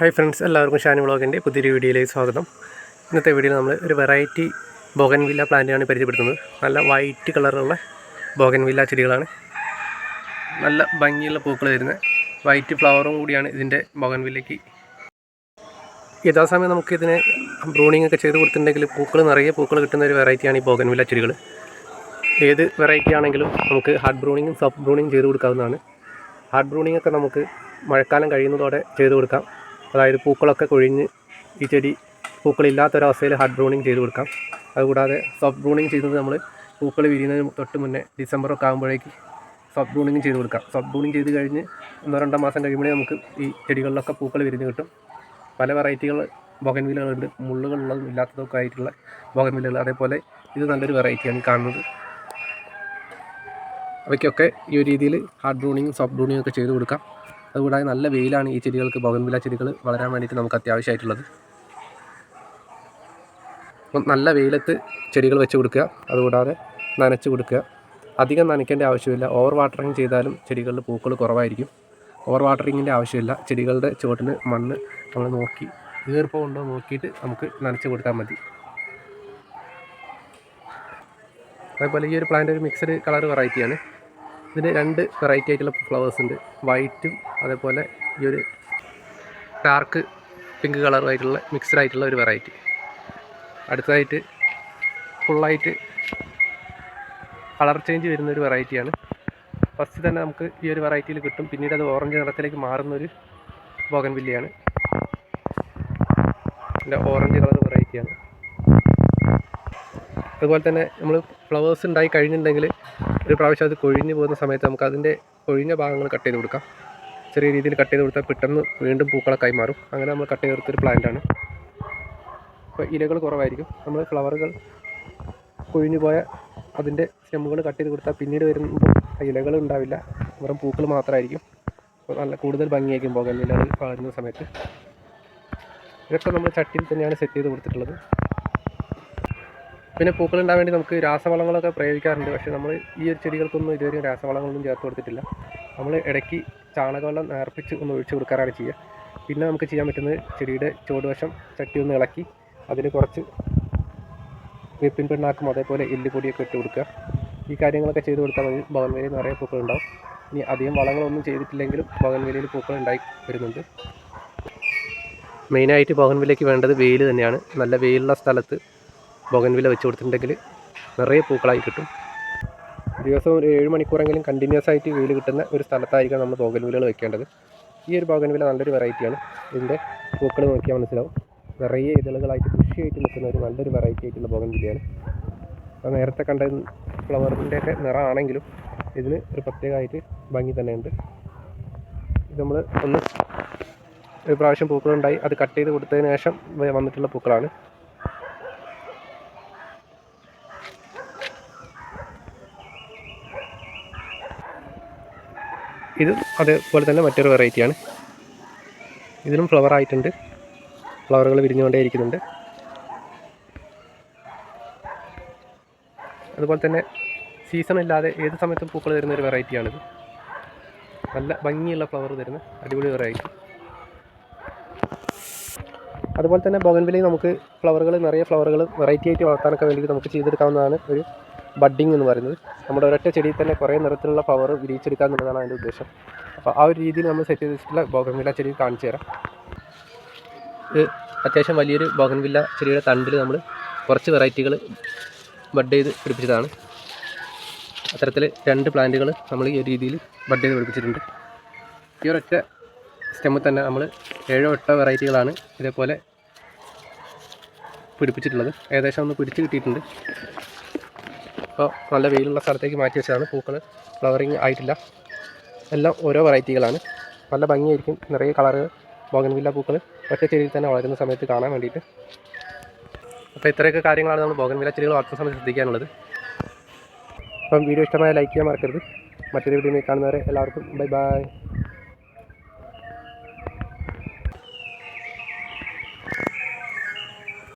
Hi friends, എല്ലാവർക്കും ഷാനി വ്ളോഗിൻ്റെ പുതിയൊരു വീഡിയോയിലേക്ക് സ്വാഗതം. ഇന്നത്തെ വീഡിയോയിൽ നമ്മൾ ഒരു വെറൈറ്റി ബോഗൻവില്ല പ്ലാന്റാണ് പരിചയപ്പെടുത്തുന്നത്. നല്ല വൈറ്റ് കളറുള്ള ബോഗൻവില്ല ചെടികളാണ്. നല്ല ഭംഗിയുള്ള പൂക്കൾ വരുന്ന വൈറ്റ് ഫ്ലവറും കൂടിയാണ് ഇതിൻ്റെ ബോഗൻവില്ലയ്ക്ക്. യഥാസമയം നമുക്കിതിനെ ബ്രൂണിംഗ് ഒക്കെ ചെയ്ത് കൊടുത്തിട്ടുണ്ടെങ്കിൽ നിറയെ പൂക്കൾ കിട്ടുന്ന ഒരു വെറൈറ്റിയാണ് ഈ ബോഗൻവില്ല ചെടികൾ. ഏത് വെറൈറ്റി ആണെങ്കിലും നമുക്ക് ഹാർഡ് ബ്രൂണിങ്ങും സോഫ്റ്റ് ബ്രൂണിങ്ങും ചെയ്ത് കൊടുക്കാവുന്നതാണ്. ഹാർഡ് ബ്രൂണിംഗ് ഒക്കെ നമുക്ക് മഴക്കാലം കഴിയുന്നതോടെ ചെയ്ത് കൊടുക്കാം. അതായത് പൂക്കളൊക്കെ കൊഴിഞ്ഞ് ഈ ചെടി പൂക്കളില്ലാത്തൊരവസ്ഥയിൽ ഹാർഡ് ബ്രൂണിങ് ചെയ്ത് കൊടുക്കാം. അതുകൂടാതെ സോഫ്റ്റ് ബ്രൂണിങ് ചെയ്യുന്നത് നമ്മൾ പൂക്കൾ വിരിയുന്നതിന് തൊട്ട് മുന്നേ ഡിസംബറൊക്കെ ആകുമ്പോഴേക്ക് സോഫ്റ്റ് ബ്രൂണിങ് ചെയ്ത് കൊടുക്കാം. സോഫ്റ്റ് ബ്രൂണിങ് ചെയ്ത് കഴിഞ്ഞ് 1-2 മാസം കഴിയുമ്പോഴേ നമുക്ക് ഈ ചെടികളിലൊക്കെ പൂക്കൾ വിരിഞ്ഞ് കിട്ടും. പല വെറൈറ്റികൾ ബോഗൻവില്ലകളുണ്ട്, മുള്ളുകളുള്ളതും ഇല്ലാത്തതൊക്കെ ആയിട്ടുള്ള ബോഗൻവില്ലകൾ. അതേപോലെ ഇത് നല്ലൊരു വെറൈറ്റിയാണ് കാണുന്നത്. അവയ്ക്കൊക്കെ ഈ ഒരു രീതിയിൽ ഹാർഡ് ബ്രൂണിങ്ങും സോഫ്റ്റ് ബ്രൂണിങ്ങും ഒക്കെ ചെയ്ത് കൊടുക്കാം. അതുകൂടാതെ നല്ല വെയിലാണ് ഈ ചെടികൾക്ക്, ബോഗൻവില്ല ചെടികൾ വളരാൻ വേണ്ടിയിട്ട് നമുക്ക് അത്യാവശ്യമായിട്ടുള്ളത്. അപ്പം നല്ല വെയിലത്ത് ചെടികൾ വെച്ച് കൊടുക്കുക. അതുകൂടാതെ നനച്ച് കൊടുക്കുക. അധികം നനയ്ക്കേണ്ട ആവശ്യമില്ല. ഓവർ വാട്ടറിങ് ചെയ്താലും ചെടികളിൽ പൂക്കൾ കുറവായിരിക്കും. ഓവർ വാട്ടറിങ്ങിൻ്റെ ആവശ്യമില്ല. ചെടികളുടെ ചുവട്ടിൽ മണ്ണ് നമ്മൾ നോക്കി ഈർപ്പം ഉണ്ടോ നോക്കിയിട്ട് നമുക്ക് നനച്ച് കൊടുത്താൽ മതി. അതേപോലെ ഈ ഒരു പ്ലാന്റ് ഒരു മിക്സഡ് കളർ വെറൈറ്റിയാണ്. ഇതിന് 2 വെറൈറ്റി ആയിട്ടുള്ള ഫ്ലവേഴ്സ് ഉണ്ട്, വൈറ്റും അതേപോലെ ഈ ഒരു ഡാർക്ക് പിങ്ക് കളറുമായിട്ടുള്ള മിക്സ്ഡ് ആയിട്ടുള്ള ഒരു വെറൈറ്റി. അടുത്തതായിട്ട് ഫുള്ളായിട്ട് കളർ ചേഞ്ച് വരുന്നൊരു വെറൈറ്റിയാണ്. ഫസ്റ്റ് തന്നെ നമുക്ക് ഈ ഒരു വെറൈറ്റിയിൽ കിട്ടും. പിന്നീട് അത് ഓറഞ്ച് നിറത്തിലേക്ക് മാറുന്നൊരു ബോഗൻവില്ലയാണ്. ഇതിൻ്റെ ഓറഞ്ച് കളർ വെറൈറ്റിയാണ്. അതുപോലെ തന്നെ നമ്മൾ ഫ്ലവേഴ്സ് ഉണ്ടായി കഴിഞ്ഞിട്ടുണ്ടെങ്കിൽ ഒരു പ്രാവശ്യം അത് കൊഴിഞ്ഞ് പോകുന്ന സമയത്ത് നമുക്ക് അതിൻ്റെ കൊഴിഞ്ഞ ഭാഗങ്ങൾ കട്ട് ചെയ്ത് കൊടുക്കാം. ചെറിയ രീതിയിൽ കട്ട് ചെയ്ത് കൊടുത്താൽ പെട്ടെന്ന് വീണ്ടും പൂക്കളൊക്കെ മാറും. അങ്ങനെ നമ്മൾ കട്ട് ചെയ്ത് കൊടുത്തൊരു പ്ലാന്റാണ്. അപ്പോൾ ഇലകൾ കുറവായിരിക്കും. നമ്മൾ ഫ്ലവറുകൾ കൊഴിഞ്ഞു പോയ അതിൻ്റെ സ്റ്റെമ്മുകൾ കട്ട് ചെയ്ത് കൊടുത്താൽ പിന്നീട് വരുമ്പോൾ ഇലകൾ ഉണ്ടാവില്ല, വെറും പൂക്കൾ മാത്രമായിരിക്കും. അപ്പോൾ നല്ല കൂടുതൽ ഭംഗിയായിരിക്കും ബോഗൻവില്ലകൾ വളരുന്ന സമയത്ത്. ഇതൊക്കെ നമ്മൾ ചട്ടിയിൽ തന്നെയാണ് സെറ്റ് ചെയ്ത് കൊടുത്തിട്ടുള്ളത്. പിന്നെ പൂക്കൾ ഉണ്ടാകാൻ വേണ്ടി നമുക്ക് രാസവളങ്ങളൊക്കെ പ്രയോഗിക്കാറുണ്ട്. പക്ഷേ നമ്മൾ ഈ ഒരു ചെടികൾക്കൊന്നും ഇതുവരെയും രാസവളങ്ങളൊന്നും ചേർത്ത് കൊടുത്തിട്ടില്ല. നമ്മൾ ഇടയ്ക്ക് ചാണകവെള്ളം നേർപ്പിച്ച് ഒന്ന് ഒഴിച്ച് കൊടുക്കാറാണ് ചെയ്യുക. പിന്നെ നമുക്ക് ചെയ്യാൻ പറ്റുന്നത് ചെടിയുടെ ചുവടുവശം ചട്ടി ഒന്ന് ഇളക്കി അതിൽ കുറച്ച് വേപ്പിൻ പിണ്ണാക്കും അതേപോലെ എല്ലുപൊടിയൊക്കെ ഇട്ട് കൊടുക്കുക. ഈ കാര്യങ്ങളൊക്കെ ചെയ്ത് കൊടുത്താൽ മതി. ബോഗൻവില്ലയിൽ നിറയെ പൂക്കളുണ്ടാവും. ഇനി അധികം വളങ്ങളൊന്നും ചെയ്തിട്ടില്ലെങ്കിലും ബോഗൻവില്ലയിൽ പൂക്കൾ ഉണ്ടായി വരുന്നുണ്ട്. മെയിനായിട്ട് ബോഗൻവില്ലയ്ക്ക് വേണ്ടത് വെയിൽ തന്നെയാണ്. നല്ല വെയിലുള്ള സ്ഥലത്ത് ബോഗൻവില്ല വെച്ച് കൊടുത്തിട്ടുണ്ടെങ്കിൽ നിറയെ പൂക്കളായി കിട്ടും. ദിവസം ഒരു 7 മണിക്കൂറെങ്കിലും കണ്ടിന്യൂസ് ആയിട്ട് വെയിൽ കിട്ടുന്ന ഒരു സ്ഥലത്തായിരിക്കും നമ്മൾ ബോഗൻവില്ലകൾ വെക്കേണ്ടത്. ഈ ഒരു ബോഗൻവില്ല നല്ലൊരു വെറൈറ്റിയാണ്. ഇതിൻ്റെ പൂക്കൾ നോക്കിയാൽ മനസ്സിലാവും. നിറയെ ഇതളുകളായിട്ട് കൃഷിയായിട്ട് നിൽക്കുന്ന ഒരു നല്ലൊരു വെറൈറ്റി ആയിട്ടുള്ള ബോഗൻവില്ലയാണ്. അപ്പോൾ നേരത്തെ കണ്ട ഫ്ലവറിൻ്റെയൊക്കെ നിറമാണെങ്കിലും ഇതിന് ഒരു പ്രത്യേകമായിട്ട് ഭംഗി തന്നെയുണ്ട്. ഇത് നമ്മൾ ഒരു പ്രാവശ്യം പൂക്കളുണ്ടായി അത് കട്ട് ചെയ്ത് കൊടുത്തതിന് ശേഷം വന്നിട്ടുള്ള പൂക്കളാണ്. ഇതും അതേപോലെ തന്നെ മറ്റൊരു വെറൈറ്റിയാണ്. ഇതിലും ഫ്ലവർ ആയിട്ടുണ്ട്, ഫ്ലവറുകൾ വിരിഞ്ഞുകൊണ്ടേയിരിക്കുന്നുണ്ട്. അതുപോലെ തന്നെ സീസൺ ഇല്ലാതെ ഏത് സമയത്തും പൂക്കൾ തരുന്ന ഒരു വെറൈറ്റിയാണിത്. നല്ല ഭംഗിയുള്ള ഫ്ലവർ തരുന്ന അടിപൊളി വെറൈറ്റി. അതുപോലെ തന്നെ ബോഗൻവില്ലയിൽ നമുക്ക് നിറയെ ഫ്ലവറുകൾ വെറൈറ്റി ആയിട്ട് വളർത്താനൊക്കെ വേണ്ടി നമുക്ക് ചെയ്തെടുക്കാവുന്നതാണ് ഒരു ബഡ്ഡിങ് എന്ന് പറയുന്നത്. നമ്മുടെ ഒരൊറ്റ ചെടിയിൽ തന്നെ കുറേ നിറത്തിലുള്ള ഫ്ലവർ വിരിയിച്ചെടുക്കുക എന്നുള്ളതാണ് അതിൻ്റെ ഉദ്ദേശം. അപ്പോൾ ആ ഒരു രീതിയിൽ നമ്മൾ സെറ്റ് ചെയ്തിട്ടുള്ള ബോഗൻവില്ല ചെടി കാണിച്ചു തരാം. ഇത് അത്യാവശ്യം വലിയൊരു ബോഗൻവില്ല ചെടിയുടെ തണ്ടിൽ നമ്മൾ കുറച്ച് വെറൈറ്റികൾ ബഡ് ചെയ്ത് പിടിപ്പിച്ചതാണ്. അത്തരത്തിൽ 2 പ്ലാന്റുകൾ നമ്മൾ ഈ ഒരു രീതിയിൽ ബഡ് ചെയ്ത് പിടിപ്പിച്ചിട്ടുണ്ട്. ഈ ഒരൊറ്റ സ്റ്റെമ്മിൽ തന്നെ നമ്മൾ 7-8 വെറൈറ്റികളാണ് ഇതേപോലെ പിടിപ്പിച്ചിട്ടുള്ളത്. ഏകദേശം ഒന്ന് പിടിച്ച് കിട്ടിയിട്ടുണ്ട്. അപ്പോൾ നല്ല വെയിലുള്ള സ്ഥലത്തേക്ക് മാറ്റി വെച്ചതാണ്. പൂക്കൾ ഫ്ലവറിങ് ആയിട്ടില്ല. എല്ലാം ഓരോ വെറൈറ്റികളാണ്. നല്ല ഭംഗിയായിരിക്കും. നിറയെ കളറ് ബോഗൻവില്ല പൂക്കൾ ഒറ്റ ചെടിയിൽ തന്നെ വളരുന്ന സമയത്ത് കാണാൻ വേണ്ടിയിട്ട്. അപ്പോൾ ഇത്രയൊക്കെ കാര്യങ്ങളാണ് നമ്മൾ ബോഗൻവില്ല ചെടികൾ വളർത്തുന്ന സമയത്ത് ശ്രദ്ധിക്കാനുള്ളത്. അപ്പം വീഡിയോ ഇഷ്ടമായ ലൈക്ക് ചെയ്യാൻ മറക്കരുത്. മറ്റൊരു വീഡിയോ കാണുന്നവരെ എല്ലാവർക്കും ബൈ ബൈ.